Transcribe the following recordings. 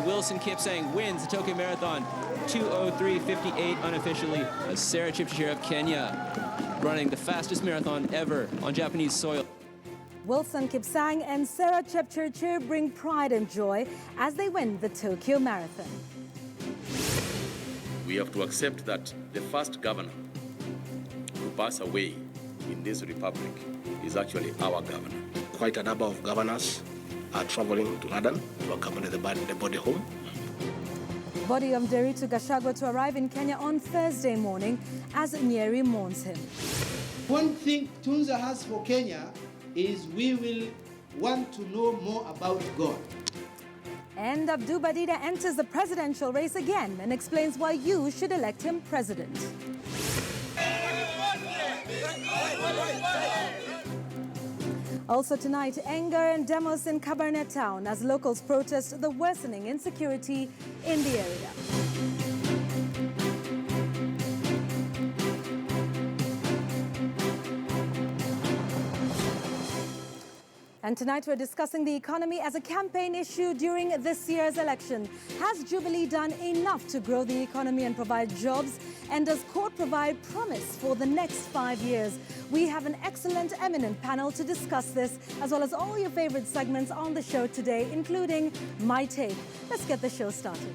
Wilson Kipsang wins the Tokyo Marathon 2:03:58 unofficially, as Sarah Chepchirchir of Kenya running the fastest marathon ever on Japanese soil. Wilson Kipsang and Sarah Chepchirchir bring pride and joy as they win the Tokyo Marathon. We have to accept that the first governor to pass away in this republic is actually our governor. Quite a number of governors are traveling to London to accompany the body home. Body of Nderitu Gachagua to arrive in Kenya on Thursday morning as Nyeri mourns him. One thing Tunza has for Kenya is we will want to know more about God. And Abdu Badida enters the presidential race again and explains why you should elect him president. Also tonight, anger and demos in Cabernet Town as locals protest the worsening insecurity in the area. And tonight we're discussing the economy as a campaign issue during this year's election. Has Jubilee done enough to grow the economy and provide jobs? And does Court provide promise for the next 5 years? We have an excellent, eminent panel to discuss this, as well as all your favorite segments on the show today, including My Take. Let's get the show started.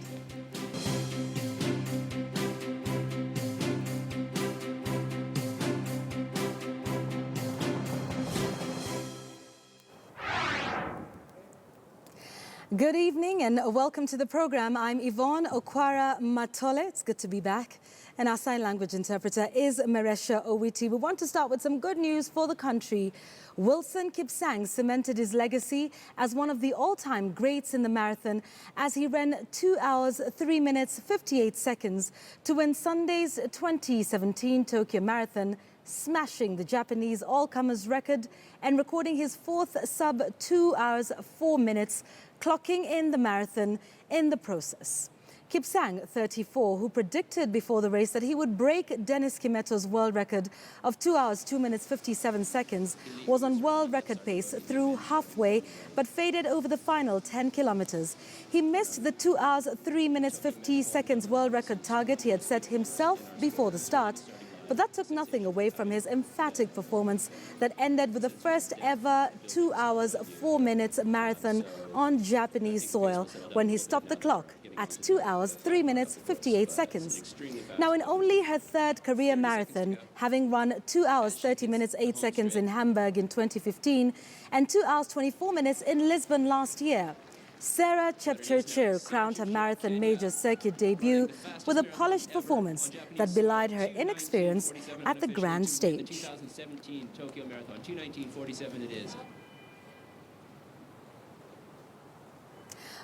Good evening and welcome to the program. I'm Yvonne Okwara Matole. It's good to be back. And our sign language interpreter is Maresha Owiti. We want to start with some good news for the country. Wilson Kipsang cemented his legacy as one of the all-time greats in the marathon as he ran 2 hours, 3 minutes, 58 seconds to win Sunday's 2017 Tokyo Marathon, smashing the Japanese all-comers record and recording his fourth sub 2 hours, 4 minutes, clocking in the marathon in the process. Kipsang, 34, who predicted before the race that he would break Dennis Kimeto's world record of 2 hours, 2 minutes, 57 seconds, was on world record pace through halfway, but faded over the final 10 kilometers. He missed the 2 hours, 3 minutes, 50 seconds world record target he had set himself before the start. But that took nothing away from his emphatic performance that ended with the first ever 2 hours, 4 minutes marathon on Japanese soil when he stopped the clock at 2 hours, 3 minutes, 58 seconds. Now, in only her third career marathon, having run 2 hours, 30 minutes, 8 seconds in Hamburg in 2015 and 2 hours, 24 minutes in Lisbon last year, Sarah Chepchirchir crowned her marathon major circuit debut with a polished performance that belied her inexperience at the grand stage. 2017 Tokyo Marathon, 2:19:47 it is.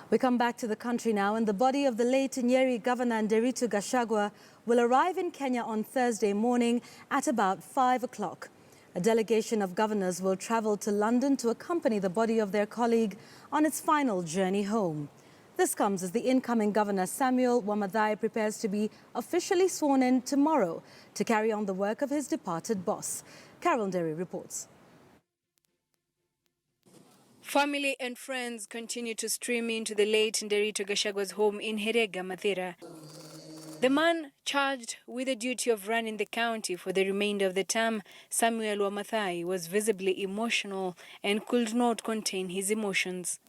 We come back to the country now, and the body of the late Nyeri Governor Nderitu Gachagua will arrive in Kenya on Thursday morning at about 5 o'clock. A delegation of governors will travel to London to accompany the body of their colleague on its final journey home. This comes as the incoming governor, Samuel Wamathai, prepares to be officially sworn in tomorrow to carry on the work of his departed boss. Carol Derry reports. Family and friends continue to stream into the late Nderitu Gachagua's home in Herega, Mathira. The man charged with the duty of running the county for the remainder of the term, Samuel Wamathai, was visibly emotional and could not contain his emotions.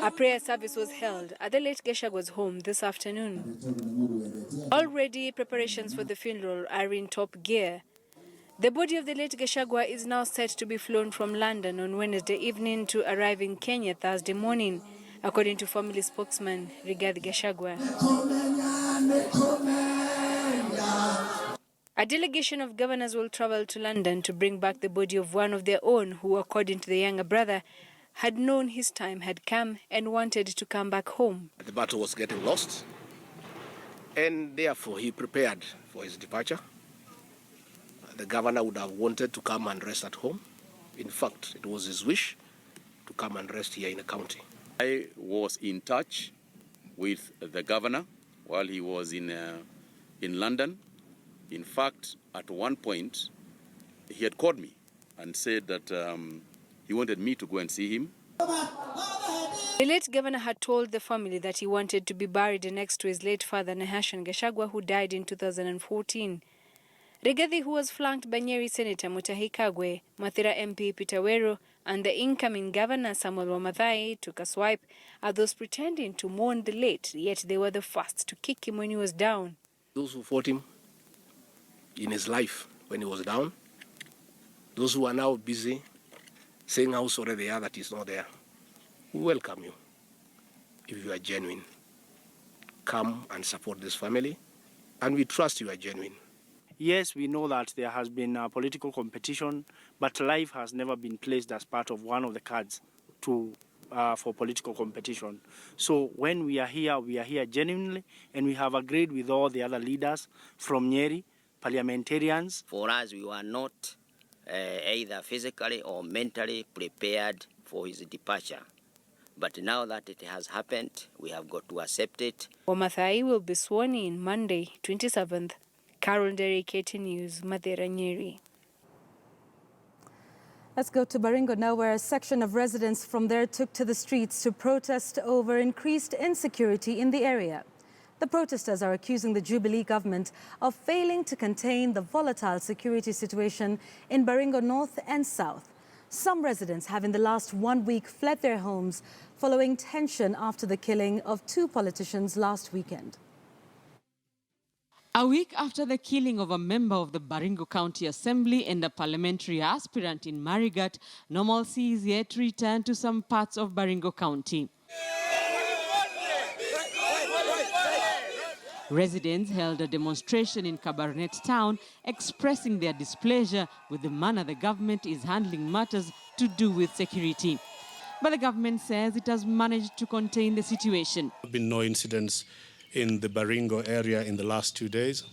A prayer service was held at the late Gachagua's home this afternoon. Already, preparations for the funeral are in top gear. The body of the late Gachagua is now set to be flown from London on Wednesday evening to arrive in Kenya Thursday morning, according to family spokesman Rigathi Gachagua. A delegation of governors will travel to London to bring back the body of one of their own who, according to the younger brother, had known his time had come and wanted to come back home. The battle was getting lost, and therefore he prepared for his departure. The governor would have wanted to come and rest at home. In fact, it was his wish to come and rest here in the county. I was in touch with the governor while he was in London. In fact, at one point, he had called me and said that he wanted me to go and see him The late governor had told the family that he wanted to be buried next to his late father Nehashan Gachagua, who died in 2014. Rigathi, who was flanked by Nyeri Senator Mutahi Kagwe, Mathira MP Peter Wero, and the incoming governor Samuel Wamathai, took a swipe at those pretending to mourn the late, yet they were the first to kick him when he was down. Those who fought him in his life when he was down, those who are now busy saying how sorry they are that he's not there, we welcome you. If you are genuine, come and support this family, and we trust you are genuine. Yes, we know that there has been a political competition, but life has never been placed as part of one of the cards for political competition. So when we are here genuinely, and we have agreed with all the other leaders from Nyeri, parliamentarians. For us, we were not either physically or mentally prepared for his departure. But now that it has happened, we have got to accept it. Wamathai will be sworn in Monday, 27th. Carol Derry, KT News, Mathira, Nyeri. Let's go to Baringo now, where a section of residents from there took to the streets to protest over increased insecurity in the area. The protesters are accusing the Jubilee government of failing to contain the volatile security situation in Baringo North and South. Some residents have in the last 1 week fled their homes following tension after the killing of 2 politicians last weekend. A week after the killing of a member of the Baringo County Assembly and a parliamentary aspirant in Marigat, normalcy is yet to return to some parts of Baringo County. Residents held a demonstration in Kabarnet town expressing their displeasure with the manner the government is handling matters to do with security. But the government says it has managed to contain the situation. There have been no incidents in the Baringo area in the last 2 days.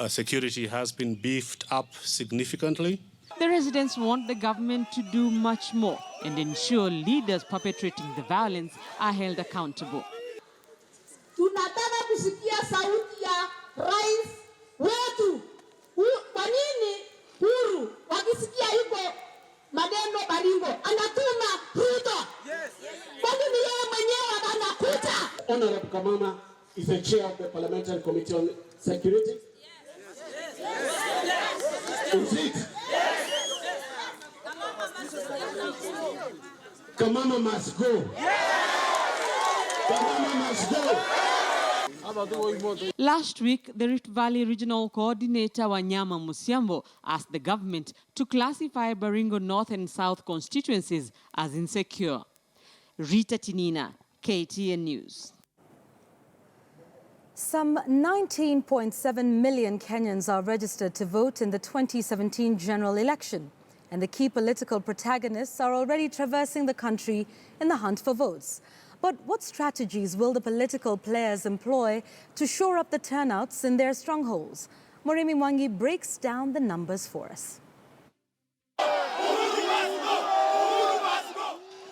Security has been beefed up significantly. The residents want the government to do much more and ensure leaders perpetrating the violence are held accountable. Tunataka kusikia sauti ya rais wetu. Kwa nini huru wakisikia yuko maneno Baringo anatuma Ruto? Kwa nini yeye mwenyewe anakuja? Honorable Kamama is the chair of the Parliamentary Committee on Security. Is it? Kamama must go. Kamama must go. Last week, the Rift Valley Regional Coordinator Wanyama Musiambo asked the government to classify Baringo North and South constituencies as insecure. Rita Tinina, KTN News. Some 19.7 million Kenyans are registered to vote in the 2017 general election, and the key political protagonists are already traversing the country in the hunt for votes. But what strategies will the political players employ to shore up the turnouts in their strongholds? Moremi Mwangi breaks down the numbers for us.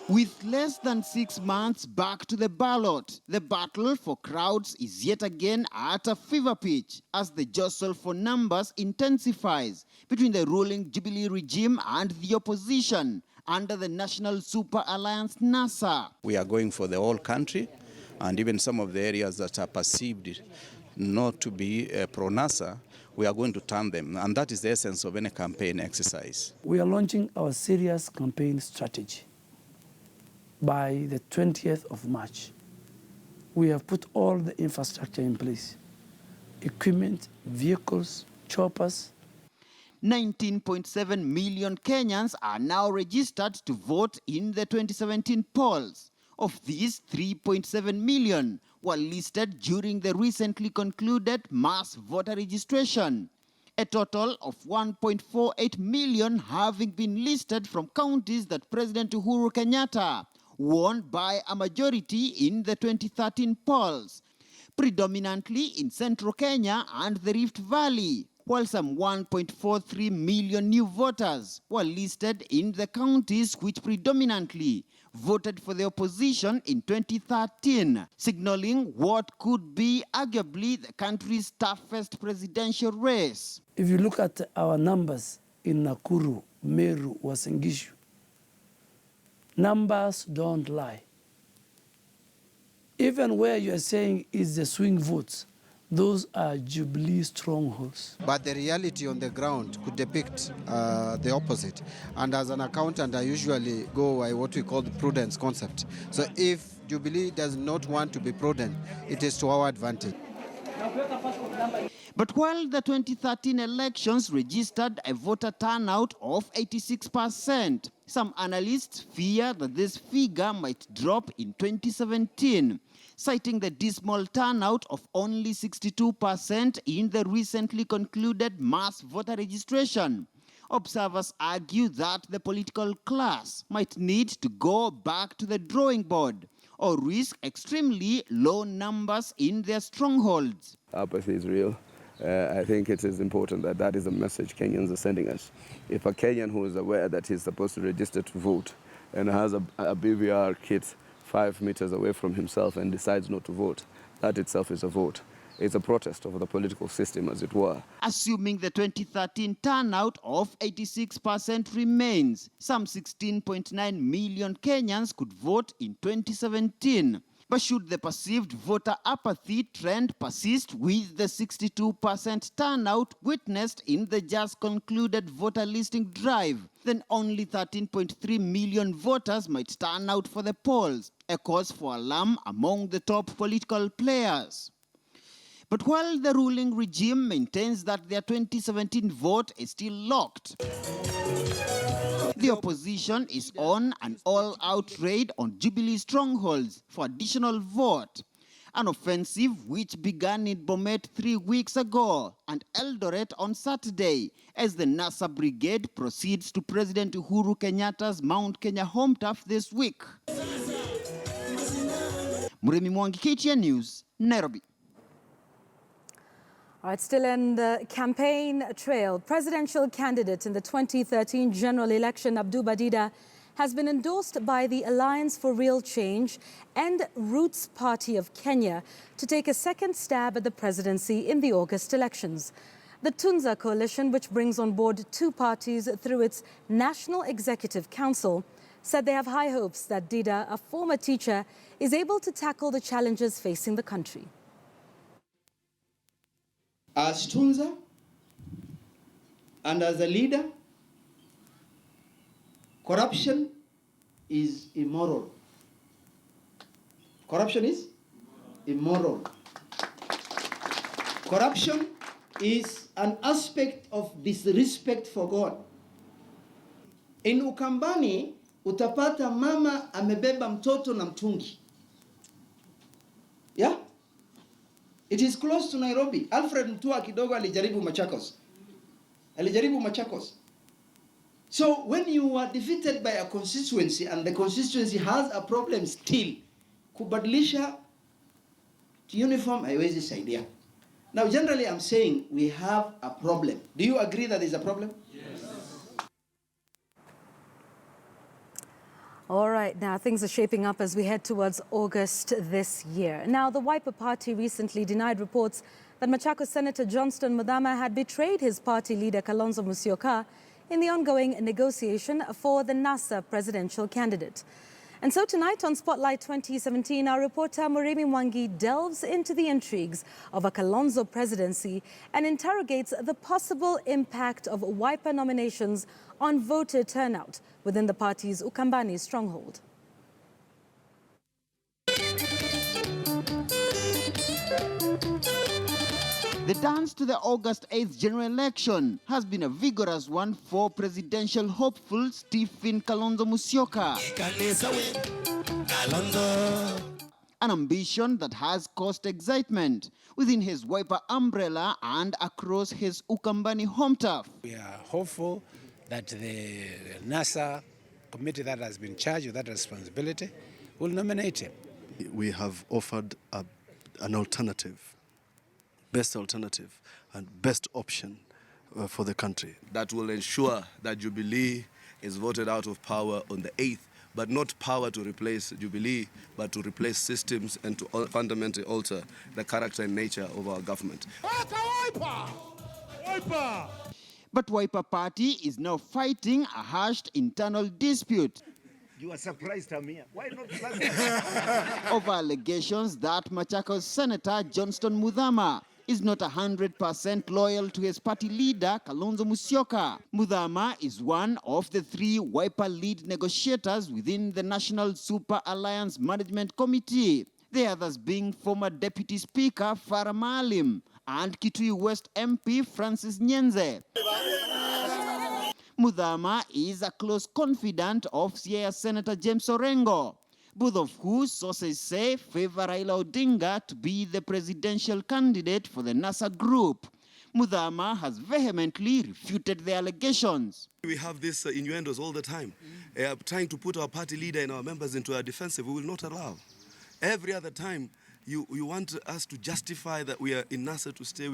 With less than 6 months back to the ballot, the battle for crowds is yet again at a fever pitch as the jostle for numbers intensifies between the ruling Jubilee regime and the opposition under the National Super Alliance NASA. We are going for the whole country, and even some of the areas that are perceived not to be pro-NASA, we are going to turn them, and that is the essence of any campaign exercise. We are launching our serious campaign strategy. By the 20th of March, we have put all the infrastructure in place. Equipment, vehicles, choppers. 19.7 million Kenyans are now registered to vote in the 2017 polls. Of these, 3.7 million were listed during the recently concluded mass voter registration. A total of 1.48 million having been listed from counties that President Uhuru Kenyatta won by a majority in the 2013 polls, predominantly in central Kenya and the Rift Valley, while some 1.43 million new voters were listed in the counties which predominantly voted for the opposition in 2013, signaling what could be arguably the country's toughest presidential race. If you look at our numbers in Nakuru, Meru, Uasin Gishu, Numbers don't lie. Even where you are saying is the swing votes, those are Jubilee strongholds. But the reality on the ground could depict the opposite. And as an accountant, I usually go by what we call the prudence concept. So if Jubilee does not want to be prudent, it is to our advantage. But while the 2013 elections registered a voter turnout of 86%, some analysts fear that this figure might drop in 2017, citing the dismal turnout of only 62% in the recently concluded mass voter registration. Observers argue that the political class might need to go back to the drawing board or risk extremely low numbers in their strongholds. Apathy is real. I think it is important that that is a message Kenyans are sending us. If a Kenyan who is aware that he's supposed to register to vote and has a BVR kit 5 meters away from himself and decides not to vote, that itself is a vote. It's a protest of the political system, as it were. Assuming the 2013 turnout of 86% remains, some 16.9 million Kenyans could vote in 2017. But should the perceived voter apathy trend persist with the 62% turnout witnessed in the just concluded voter listing drive, then only 13.3 million voters might turn out for the polls, a cause for alarm among the top political players. But while the ruling regime maintains that their 2017 vote is still locked, the opposition is on an all-out raid on Jubilee strongholds for additional vote, an offensive which began in Bomet 3 weeks ago and Eldoret on Saturday as the NASA Brigade proceeds to President Uhuru Kenyatta's Mount Kenya home turf this week. Muremi Mwangi, KTN News, Nairobi. All right, still in the campaign trail, presidential candidate in the 2013 general election, Abdu Badida, has been endorsed by the Alliance for Real Change and Roots Party of Kenya to take a second stab at the presidency in the August elections. The Tunza coalition, which brings on board 2 parties through its National Executive Council, said they have high hopes that Dida, a former teacher, is able to tackle the challenges facing the country. As Tunza and as a leader, corruption is immoral. Corruption is immoral. Corruption is an aspect of disrespect for God. In Ukambani, utapata mama amebeba mtoto na mtungi. Yeah? It is close to Nairobi. Alfred Mutua kidogo alijaribu Machakos. So when you are defeated by a constituency and the constituency has a problem still, kubadilisha uniform haiwezi saidia. Now generally I'm saying we have a problem. Do you agree that there's a problem? All right, now things are shaping up as we head towards August this year. Now, the Wiper Party recently denied reports that Machakos Senator Johnston Muthama had betrayed his party leader Kalonzo Musyoka in the ongoing negotiation for the NASA presidential candidate. And so tonight on Spotlight 2017, our reporter Muremi Mwangi delves into the intrigues of a Kalonzo presidency and interrogates the possible impact of Wiper nominations on voter turnout within the party's Ukambani stronghold. The dance to the August 8th general election has been a vigorous one for presidential hopeful Stephen Kalonzo Musyoka. An ambition that has caused excitement within his Wiper umbrella and across his Ukambani home turf. We are hopeful that the NASA committee that has been charged with that responsibility will nominate him. We have offered an alternative. Best alternative and best option for the country. That will ensure that Jubilee is voted out of power on the 8th, but not power to replace Jubilee, but to replace systems and to fundamentally alter the character and nature of our government. But Wiper Party is now fighting a hushed internal dispute. You are surprised, Amir. Why not last? Over allegations that Machakos Senator Johnston Muthama is not 100% loyal to his party leader, Kalonzo Musyoka. Muthama is one of the 3 Wiper lead negotiators within the National Super Alliance Management Committee, the others being former Deputy Speaker Farah Maalim and Kitui West MP Francis Nyenze. Muthama is a close confidant of Siaya Senator James Orengo, both of whose sources say favor Raila Odinga to be the presidential candidate for the NASA group. Muthama has vehemently refuted the allegations. We have these innuendos all the time, trying to put our party leader and our members into a defensive. We will not allow. Every other time, you want us to justify that we are in NASA to stay.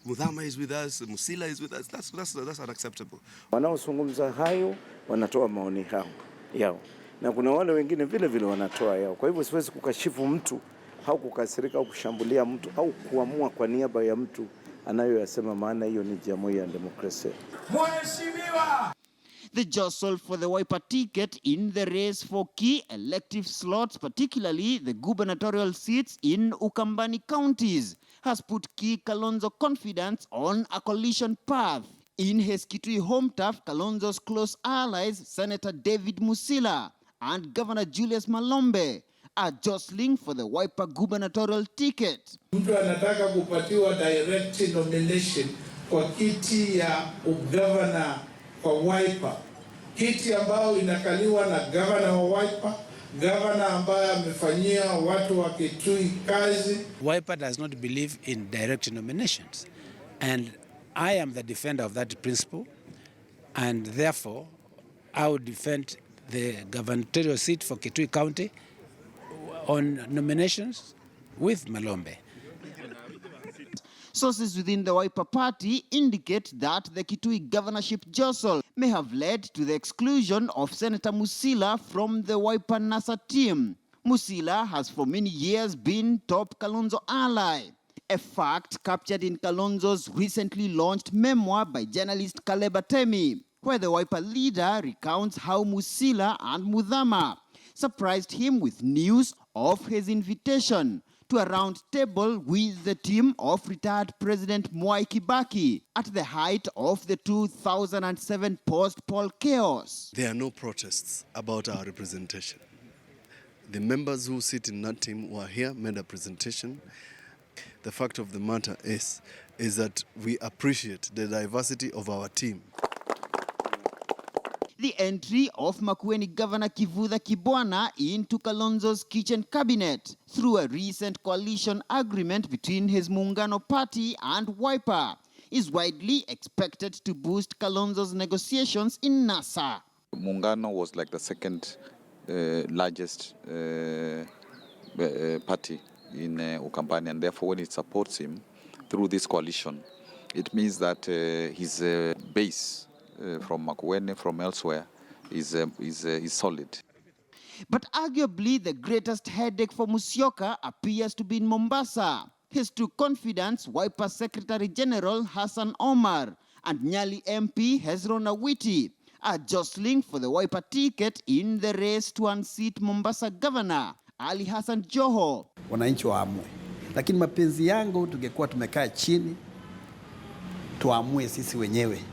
Muthama is with us, Musila is with us. That's unacceptable. Wanaozungumza hayo wanatoa maoni yao. Na kuna wale wengine vile wanatoa yao. Kwa hivyo siwezi kukashifu mtu au kukasirika au kushambulia mtu au kuamua kwa niaba ya mtu anayoyasema, maana hiyo ni jamhuri ya demokrasia. Mheshimiwa! The jostle for the Wiper ticket in the race for key elective slots, particularly the gubernatorial seats in Ukambani counties, has put key Kalonzo confidence on a coalition path. In his Kitui home turf, Kalonzo's close allies, Senator David Musila and Governor Julius Malombe, are jostling for the Wiper gubernatorial ticket. Mtu anataka kupatiwa direct nomination kwa kiti ya ugavana kwa Wiper, kiti ambayo inakaliwa na governor wa Wiper, governor ambaye amefanyia watu wa Kitui kazi. Wiper does not believe in direct nominations, and I am the defender of that principle, and therefore I would defend the gubernatorial seat for Kitui County on nominations with Malombe. Sources within the Wiper party indicate that the Kitui governorship jostle may have led to the exclusion of Senator Musila from the Wiper NASA team. Musila has for many years been top Kalonzo ally, a fact captured in Kalonzo's recently launched memoir by journalist Caleb Atemi, where the Wiper leader recounts how Musila and Muthama surprised him with news of his invitation to a round table with the team of retired President Mwai Kibaki at the height of the 2007 post-poll chaos. There are no protests about our representation. The members who sit in that team who are here made a presentation. The fact of the matter is that we appreciate the diversity of our team. The entry of Makueni Governor Kivutha Kibwana into Kalonzo's kitchen cabinet through a recent coalition agreement between his Muungano party and Wiper is widely expected to boost Kalonzo's negotiations in NASA. Muungano was like the second largest party in Ukambani, and therefore when it supports him through this coalition, it means that his base from Makueni, from elsewhere, is solid. But arguably the greatest headache for Musyoka appears to be in Mombasa. His two confidants, Wiper Secretary General Hassan Omar and Nyali MP Hezron Awiti, are jostling for the Wiper ticket in the race to unseat Mombasa Governor Ali Hassan Joho. Wananchi waamue, lakini mapenzi yangu tungekuwa tumekaa chini tuamue sisi wenyewe,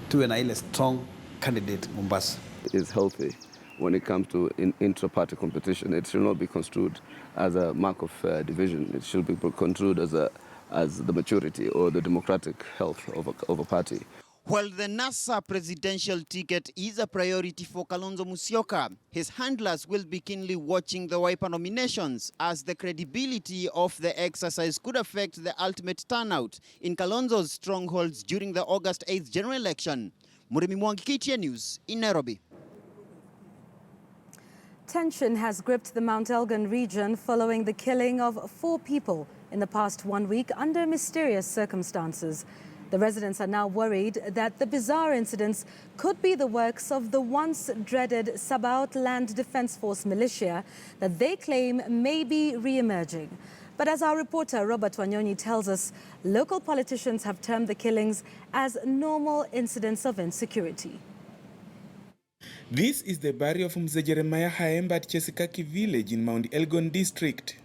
tuwe na ile strong candidate Mombasa. Is healthy when it comes to intra-party competition. It should not be construed as a mark of division. It should be construed as the maturity or the democratic health of a party. While the NASA presidential ticket is a priority for Kalonzo Musyoka, his handlers will be keenly watching the Wiper nominations, as the credibility of the exercise could affect the ultimate turnout in Kalonzo's strongholds during the August 8th general election. Murimi Mwangi, KTN News in Nairobi. Tension has gripped the Mount Elgon region following the killing of 4 people in the past 1 week under mysterious circumstances. The residents are now worried that the bizarre incidents could be the works of the once dreaded Sabaot Land Defense Force militia that they claim may be re-emerging. But as our reporter Robert Wanyonyi tells us, local politicians have termed the killings as normal incidents of insecurity. This is the burial of Mzee Jeremiah Haemba at Chesikaki village in Mount Elgon district.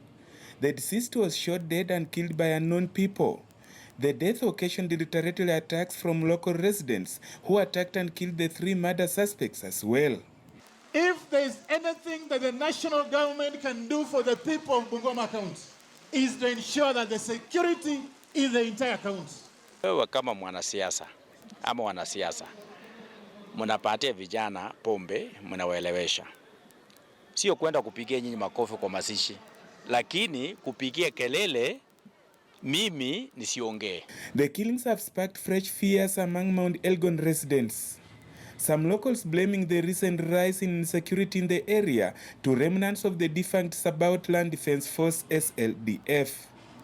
The deceased was shot dead and killed by unknown people. The death occasioned retaliatory attacks from local residents who attacked and killed the 3 murder suspects as well. If there is anything that the national government can do for the people of Bungoma County, is to ensure that the security in the entire county. Wewe kama mwanasiasa ama wanasiasa mnapatia vijana pombe, mnawaelewesha. Sio kwenda kupigia nyinyi makofi kwa mazishi, lakini kupigia kelele mimi nisiongee. The killings have sparked fresh fears among Mount Elgon residents. Some locals blaming the recent rise in insecurity in the area to remnants of the defunct Sabaot Land Defense Force SLDF.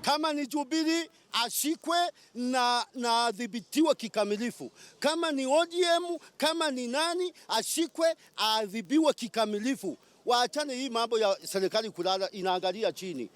Kama ni Jubilee ashikwe na adhibitiwe kikamilifu. Kama ni ODM, kama ni nani ashikwe adhibiwe kikamilifu. Waachane hii mambo ya serikali kulala inaangalia chini.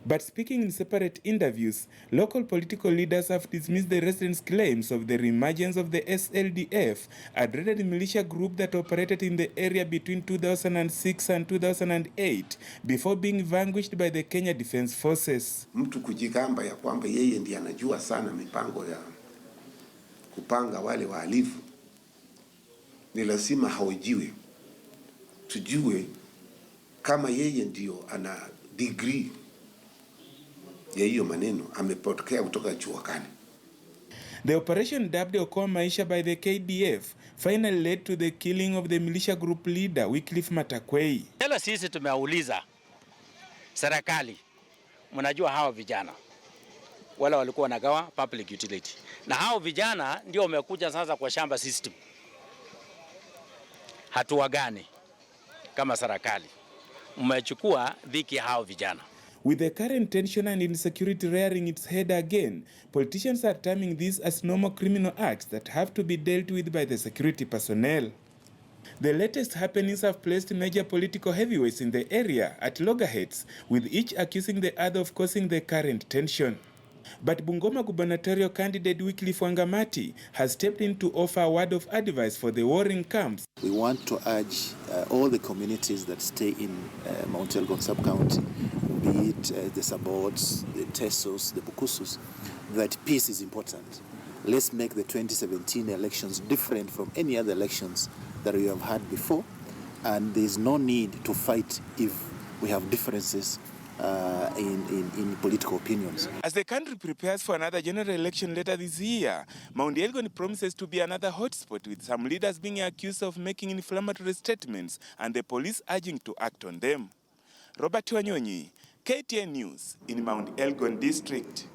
But speaking in separate interviews, local political leaders have dismissed the residents' claims of the reemergence of the SLDF, a dreaded militia group that operated in the area between 2006 and 2008 before being vanquished by the Kenya Defense Forces. Mtu kujigamba ya kwamba yeye ndiye anajua sana mipango ya kupanga wale wahalifu, ni lazima haojiwe. Tujue kama yeye ndio ana degree ya hiyo maneno amepokea kutoka chuo gani. The operation dubbed Okoa Maisha by the KDF finally led to the killing of the militia group leader Wycliffe Matakwei. Hela sisi tumeuliza serikali, mnajua hao vijana wala walikuwa wanagawa public utility, na hao vijana ndio wamekuja sasa kwa shamba system. Hatua gani kama serikali mmechukua dhiki hao vijana? With the current tension and insecurity rearing its head again, politicians are terming these as normal criminal acts that have to be dealt with by the security personnel. The latest happenings have placed major political heavyweights in the area at loggerheads, with each accusing the other of causing the current tension. But Bungoma gubernatorial candidate Wycliffe Wangamati has stepped in to offer a word of advice for the warring camps. We want to urge all the communities that stay in Mount Elgon sub-county, be it the Sabaots, the Tesos, the Bukusus, that peace is important. Let's make the 2017 elections different from any other elections that we have had before, and there's no need to fight if we have differences in political opinions. As the country prepares for another general election later this year, Mount Elgon promises to be another hotspot, with some leaders being accused of making inflammatory statements and the police urging to act on them. Robert Wanyonyi, KTN News in Mount Elgon district.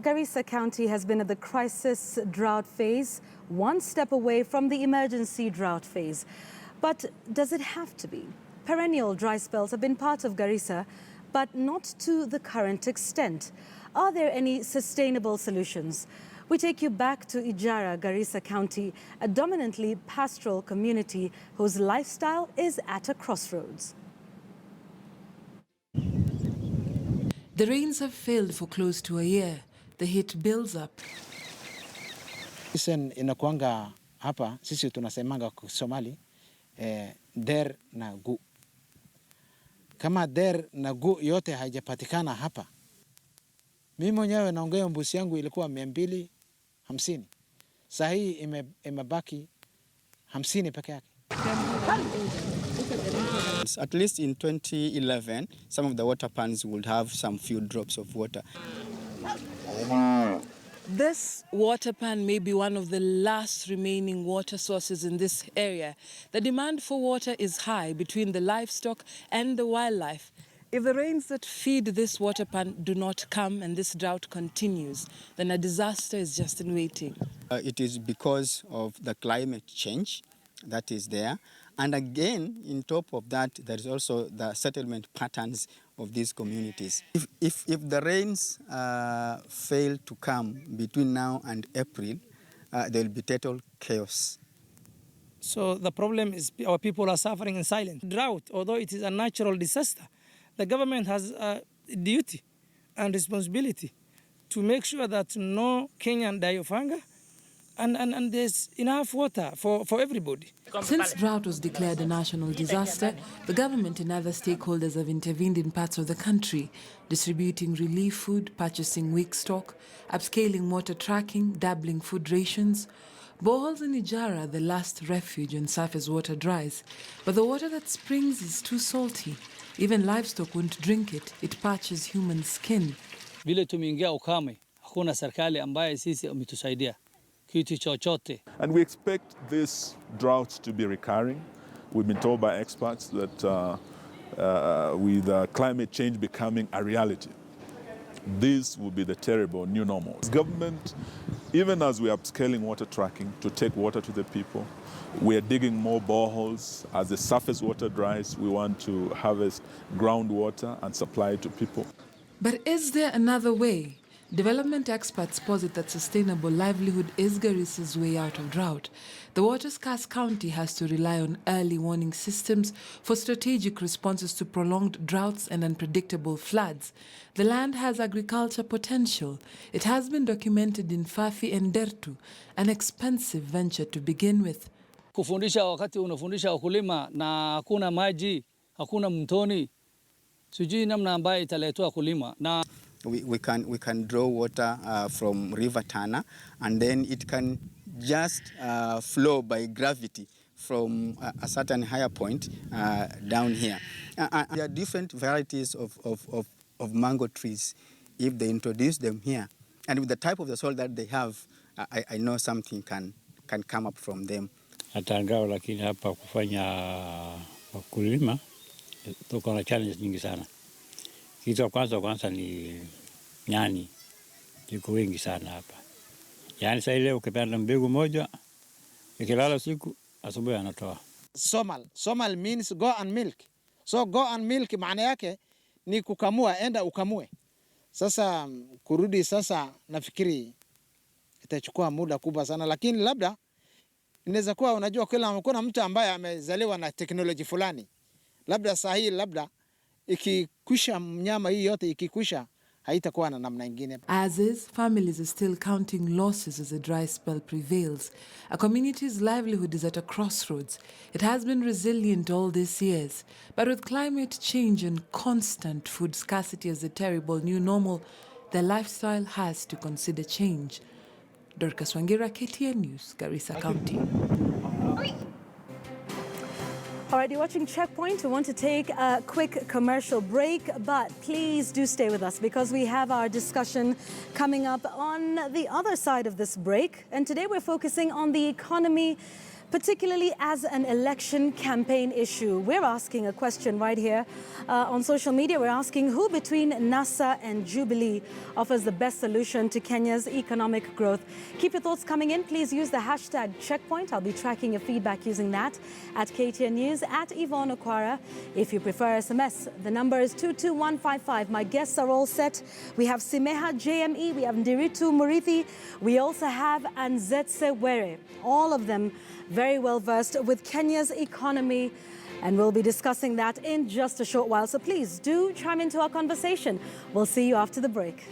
Garissa County has been at the crisis drought phase, one step away from the emergency drought phase. But does it have to be? Perennial dry spells have been part of Garissa, but not to the current extent. Are there any sustainable solutions? We take you back to Ijara, Garissa County, a dominantly pastoral community whose lifestyle is at a crossroads. The rains have failed for close to a year. The heat builds up. Inakuanga hapa, sisi tunasemanga kwa Somali, der na gu. Kama der na gu yote haijapatikana hapa, mimi mwenyewe naongea mbuzi yangu ilikuwa 250. Sasa hii imebaki 50 peke yake. At least in 2011, some of the water pans would have some few drops of water. This water pan may be one of the last remaining water sources in this area. The demand for water is high between the livestock and the wildlife. If the rains that feed this water pan do not come and this drought continues, then a disaster is just in waiting. It is because of the climate change that is there. And again, in top of that, there is also the settlement patterns of these communities. If the rains fail to come between now and April, there will be total chaos. So the problem is our people are suffering in silence. Drought, although it is a natural disaster, the government has a duty and responsibility to make sure that no Kenyan die of hunger and there's enough water for everybody. Since drought was declared a national disaster, the government and other stakeholders have intervened in parts of the country, distributing relief food, purchasing weak stock, upscaling water tracking, doubling food rations. Boreholes in Ijara are the last refuge when surface water dries, but the water that springs is too salty. Even livestock won't drink it. It parches human skin. Vile tumeingia ukame, hakuna serikali ambaye sisi umetusaidia kitu chochote. And we expect this drought to be recurring. We've been told by experts that with climate change becoming a reality, this will be the terrible new normal. Government, even as we are upscaling water tracking to take water to the people, we are digging more boreholes. As the surface water dries, we want to harvest groundwater and supply it to people. But is there another way? Development experts posit that sustainable livelihood is Garissa's way out of drought. The water-scarce county has to rely on early warning systems for strategic responses to prolonged droughts and unpredictable floods. The land has agriculture potential. It has been documented in Fafi and Dertu, an expensive venture to begin with. Kufundisha wakati unafundisha wakulima na hakuna maji, hakuna mtoni, sijui namna ambayo italetwa kulima na we can draw water from River Tana, and then it can just flow by gravity from a certain higher point down here. There are different varieties of mango trees. If they introduce them here, and with the type of the soil that they have, I know something can come up from them. Atangao, lakini hapa kufanya wakulima tuko na challenge nyingi sana. Kitu kwanza ni nyani, liko wengi sana hapa. Yani sasa ile ukipanda mbegu moja, ikilala siku, asubuhi anatoa. Somal means go and milk. So go and milk maana yake ni kukamua, enda ukamue. Sasa kurudi sasa nafikiri itachukua muda kubwa sana, lakini labda inaweza kuwa unajua kuna mtu ambaye amezaliwa na teknoloji fulani. Labda sahihi, labda ikikwisha mnyama hii yote ikikwisha haitakuwa na namna nyingine. As is, families are still counting losses as a dry spell prevails. A community's livelihood is at a crossroads. It has been resilient all these years, but with climate change and constant food scarcity as the terrible new normal, their lifestyle has to consider change. Dorcas Wangira, KTN News, Garissa County. All right, you're watching Checkpoint. We want to take a quick commercial break, but please do stay with us because we have our discussion coming up on the other side of this break. And today we're focusing on the economy, particularly as an election campaign issue. We're asking a question right here on social media. We're asking who between NASA and Jubilee offers the best solution to Kenya's economic growth. Keep your thoughts coming in. Please use the hashtag Checkpoint. I'll be tracking your feedback using that at KTN News, at Yvonne Okwara. If you prefer SMS, the number is 22155. My guests are all set. We have Simeha JME, we have Ndiritu Murithi, we also have Anzetse Were. All of them very well versed with Kenya's economy, and we'll be discussing that in just a short while. So please do chime into our conversation. We'll see you after the break.